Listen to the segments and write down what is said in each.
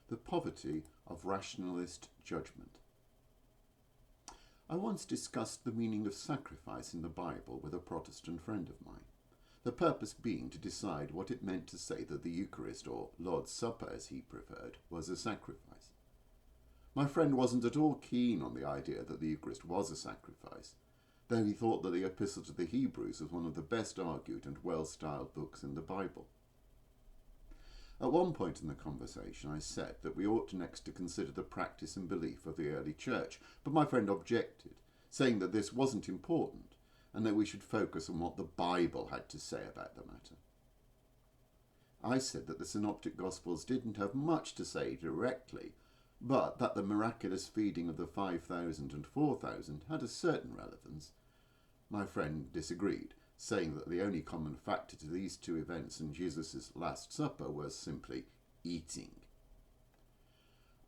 the poverty of rationalist judgment. I once discussed the meaning of sacrifice in the Bible with a Protestant friend of mine, the purpose being to decide what it meant to say that the Eucharist, or Lord's Supper as he preferred, was a sacrifice. My friend wasn't at all keen on the idea that the Eucharist was a sacrifice, though he thought that the Epistle to the Hebrews was one of the best argued and well-styled books in the Bible. At one point in the conversation I said that we ought next to consider the practice and belief of the early church, but my friend objected, saying that this wasn't important and that we should focus on what the Bible had to say about the matter. I said that the Synoptic Gospels didn't have much to say directly, but that the miraculous feeding of the 5,000 and 4,000 had a certain relevance. My friend disagreed, saying that the only common factor to these two events and Jesus' Last Supper was simply eating.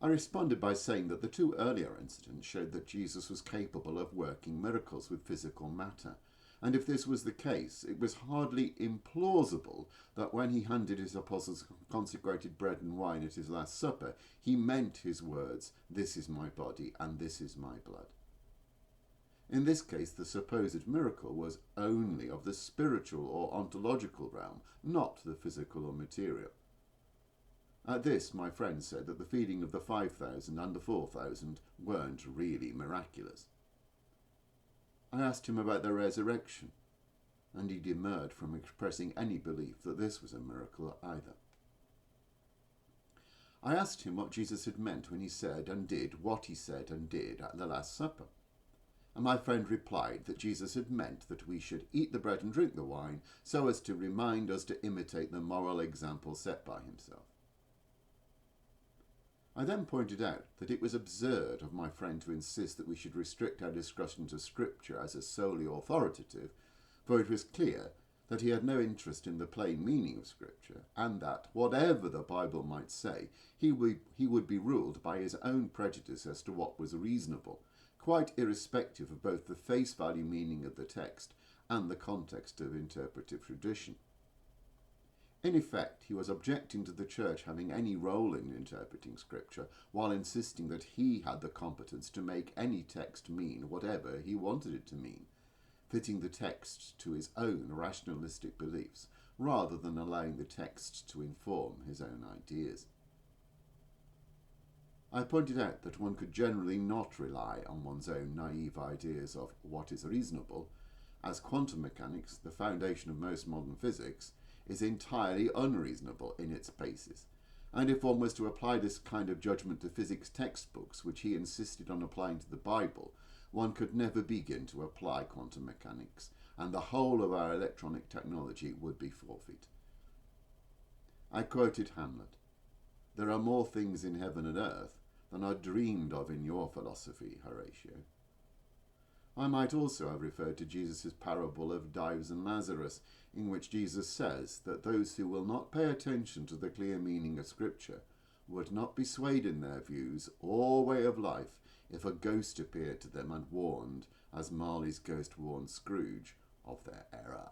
I responded by saying that the two earlier incidents showed that Jesus was capable of working miracles with physical matter, and if this was the case, it was hardly implausible that when he handed his apostles consecrated bread and wine at his Last Supper, he meant his words, "This is my body and this is my blood." In this case, the supposed miracle was only of the spiritual or ontological realm, not the physical or material. At this, my friend said that the feeding of the 5,000 and the 4,000 weren't really miraculous. I asked him about the resurrection, and he demurred from expressing any belief that this was a miracle either. I asked him what Jesus had meant when he said and did what he said and did at the Last Supper. And my friend replied that Jesus had meant that we should eat the bread and drink the wine so as to remind us to imitate the moral example set by himself. I then pointed out that it was absurd of my friend to insist that we should restrict our discussion to Scripture as a solely authoritative, for it was clear that he had no interest in the plain meaning of Scripture, and that, whatever the Bible might say, he would be ruled by his own prejudice as to what was reasonable, quite irrespective of both the face value meaning of the text and the context of interpretive tradition. In effect, he was objecting to the Church having any role in interpreting Scripture, while insisting that he had the competence to make any text mean whatever he wanted it to mean, fitting the text to his own rationalistic beliefs, rather than allowing the text to inform his own ideas. I pointed out that one could generally not rely on one's own naive ideas of what is reasonable, as quantum mechanics, the foundation of most modern physics, is entirely unreasonable in its basis, and if one was to apply this kind of judgment to physics textbooks, which he insisted on applying to the Bible, one could never begin to apply quantum mechanics, and the whole of our electronic technology would be forfeit. I quoted Hamlet, "There are more things in heaven and earth than are dreamed of in your philosophy, Horatio." I might also have referred to Jesus' parable of Dives and Lazarus, in which Jesus says that those who will not pay attention to the clear meaning of Scripture would not be swayed in their views or way of life if a ghost appeared to them and warned, as Marley's ghost warned Scrooge, of their error.